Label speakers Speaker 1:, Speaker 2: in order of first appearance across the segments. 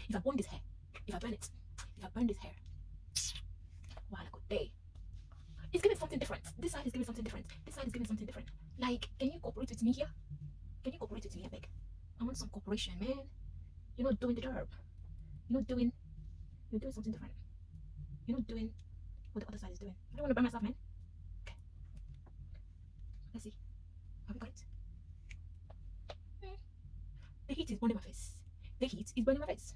Speaker 1: If I burn this hair, if I burn it, if I burn this hair, wow, like a day. It's giving something different. This side is giving something different. This side is giving something different. Like, can you cooperate with me here? Can you cooperate with me, I beg? I want some cooperation, man. You're not doing the job. You're not doing. You're doing something different. You're not doing what the other side is doing. I don't want to burn myself, man. Okay. Let's see. Have we got it? The heat is burning my face. The heat is burning my face.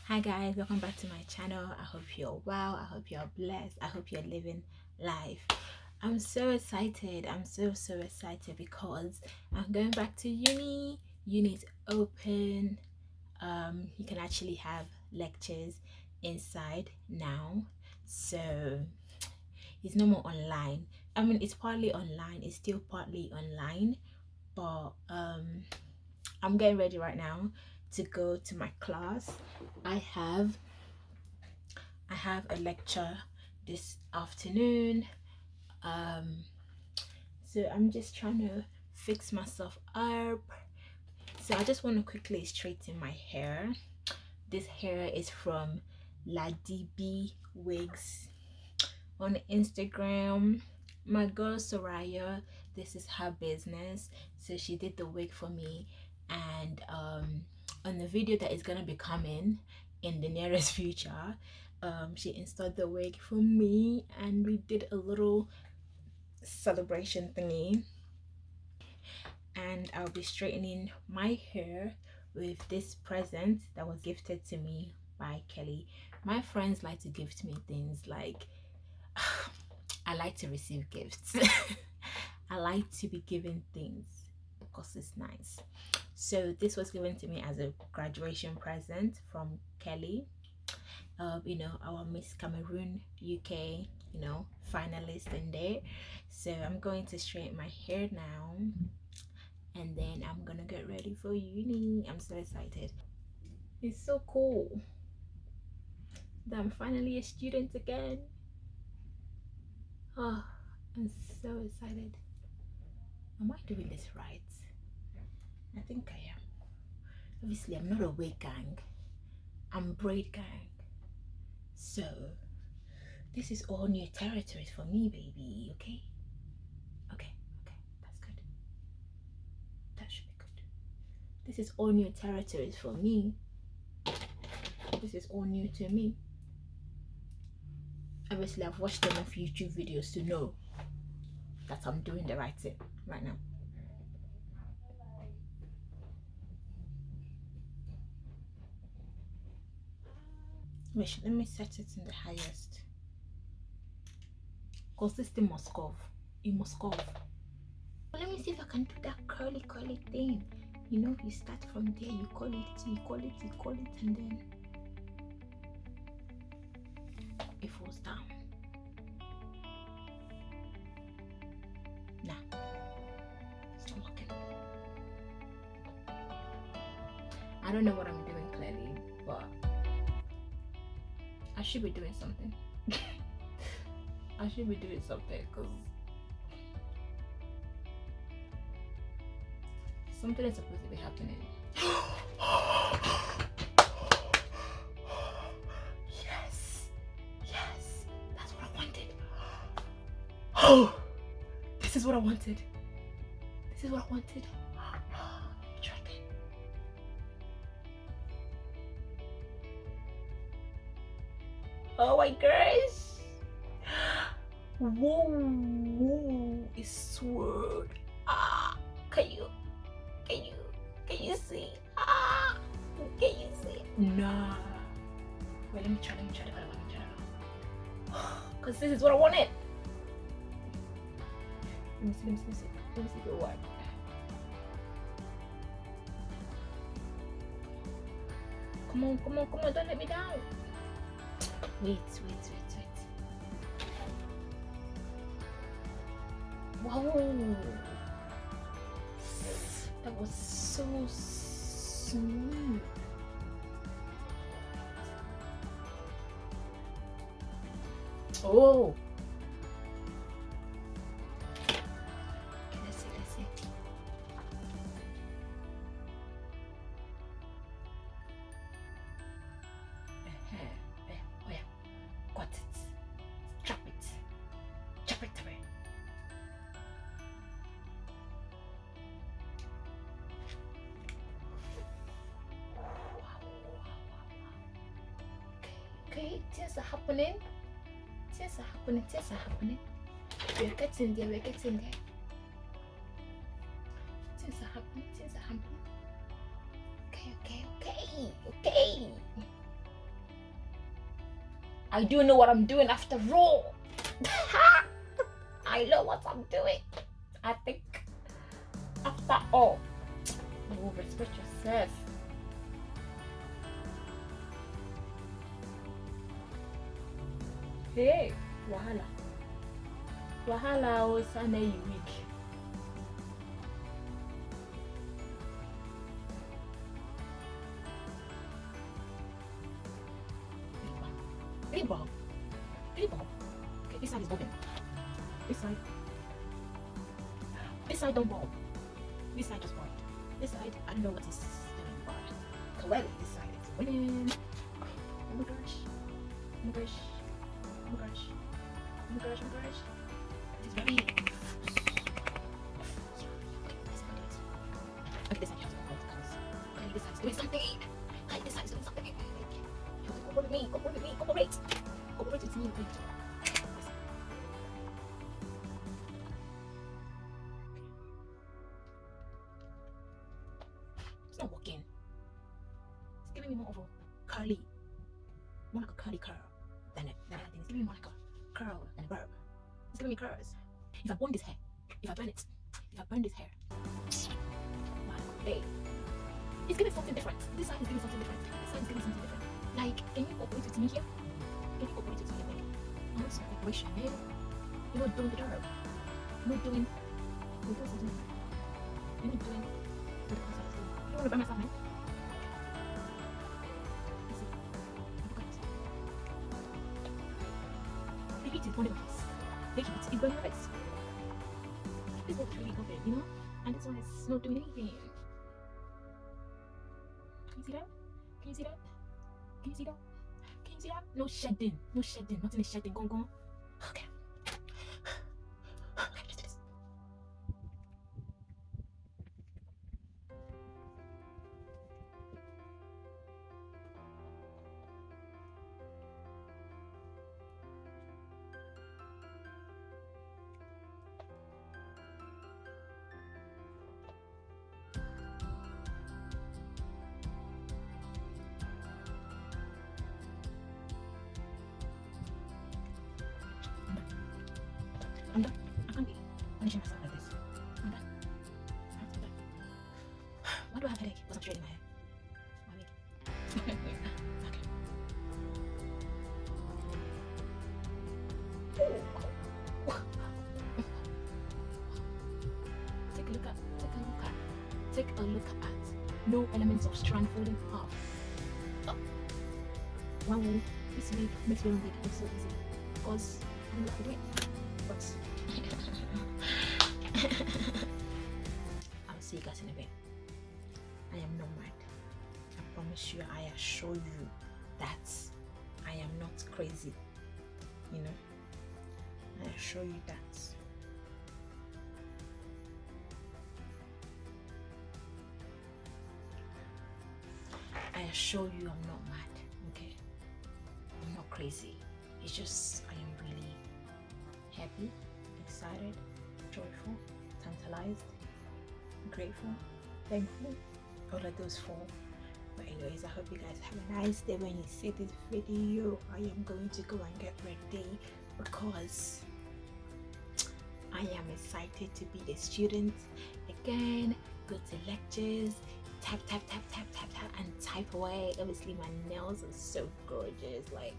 Speaker 1: Hi guys, welcome back to my channel. I hope you're well. I hope you're blessed. I hope you're living life. I'm so excited. I'm so excited because I'm going back to uni. Uni is open. You can actually have lectures inside now, so it's no more online. I mean, it's partly online, it's still partly online, but I'm getting ready right now to go to my class. I have a lecture this afternoon, so I'm just trying to fix myself up. So I just want to quickly straighten my hair. This hair is from LaDB Wigs on Instagram. My girl Soraya, this is her business, so she did the wig for me, and on the video that is gonna be coming in the nearest future, she installed the wig for me and we did a little celebration thingy, and I'll be straightening my hair with this present that was gifted to me by Kelly. My friends like to gift me things, like I like to receive gifts. I like to be given things because it's nice. So this was given to me as a graduation present from Kelly, you know, our Miss Cameroon UK, you know, finalist in there. So I'm going to straighten my hair now, and then I'm gonna get ready for uni. I'm so excited. It's so cool that I'm finally a student again. Oh, I'm so excited. Am I doing this right? I think I am. Obviously, I'm not a wig gang. I'm braid gang. So, this is all new territories for me, baby. Okay? Okay, that's good. That should be good. This is all new territories for me. This is all new to me. Obviously, I've watched enough YouTube videos to know that I'm doing the right thing right now. Wait, let me set it in the highest. Because this thing must curve. It must curve. Let me see if I can do that curly thing. You know, you start from there, you call it, and then it falls down. Nah, it's not working. I don't know what I'm doing clearly, but I should be doing something. I should be doing something because something is supposed to be happening. Yes, that's what I wanted. Oh, this is what I wanted. This is what I wanted. Oh my gosh. Whoa, it's sword. Ah, can you see? Ah, can you see? Nah. Wait, let me try because this is what I wanted. Let me see if it works. Come on, don't let me down. Wait. Whoa, that was so smooth. Oh. Okay, let's see, let's see. Oh yeah, got it. Chop it. Chop it away. Okay, things are happening. Things are happening. Things are happening. We're getting there. We're getting there. Things are happening. Things are happening. Okay. I do know what I'm doing after all. I know what I'm doing. I think after all, oh, respect yourself. Hey, wahala. Wahala was an week. Rebound. Okay, this side is open. This side don't bob. This side just bobbed. This side, I don't know what is doing, but clearly this side is winning. Oh my gosh. It is very... Okay, this side has to go because clearly this side is doing something. Cooperate with me. It's not working. It's giving me more of a curly, more like a curly curl than anything. It's giving me more like a curl than a verb. It's giving me curls. If I burn this hair, if I burn this hair, hey, it's giving something different. This side is giving something different. This side is giving something different. Like, can you cooperate with me here? Can you cooperate with me here? Like, I want some cooperation, eh? You're not doing the job. You're not doing something. You're not doing what the person is doing. You don't want to burn myself, man? Let's see. Look at it. The heat is burning my face. The heat is burning my face. This one is really good, you know? And this one is not doing anything. Can you see that? Can you see that? Can you see that? Can you see that? No shedding. Nothing is shedding. Go. Okay. Let's do this. I'm done. I can't be punishing myself like this. I'm done. I have to be done. Why do I have a headache? Because I'm straightening my hair. My wig. Okay. Take a look at no elements of strand folding off. One wig, this wig makes wearing wig look so easy because I don't know how to do it. But I'll see you guys in a bit. I am not mad. I promise you, I assure you that I am not crazy. You know, I assure you that. I assure you I'm not mad, okay? I'm not crazy. It's just I am really happy, excited, joyful, tantalized, grateful, thankful, all of those four. But anyways, I hope you guys have a nice day. When you see this video, I am going to go and get ready because I am excited to be a student again, go to lectures, tap, and type away. Obviously my nails are so gorgeous, like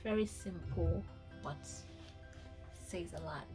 Speaker 1: Very simple, but says a lot.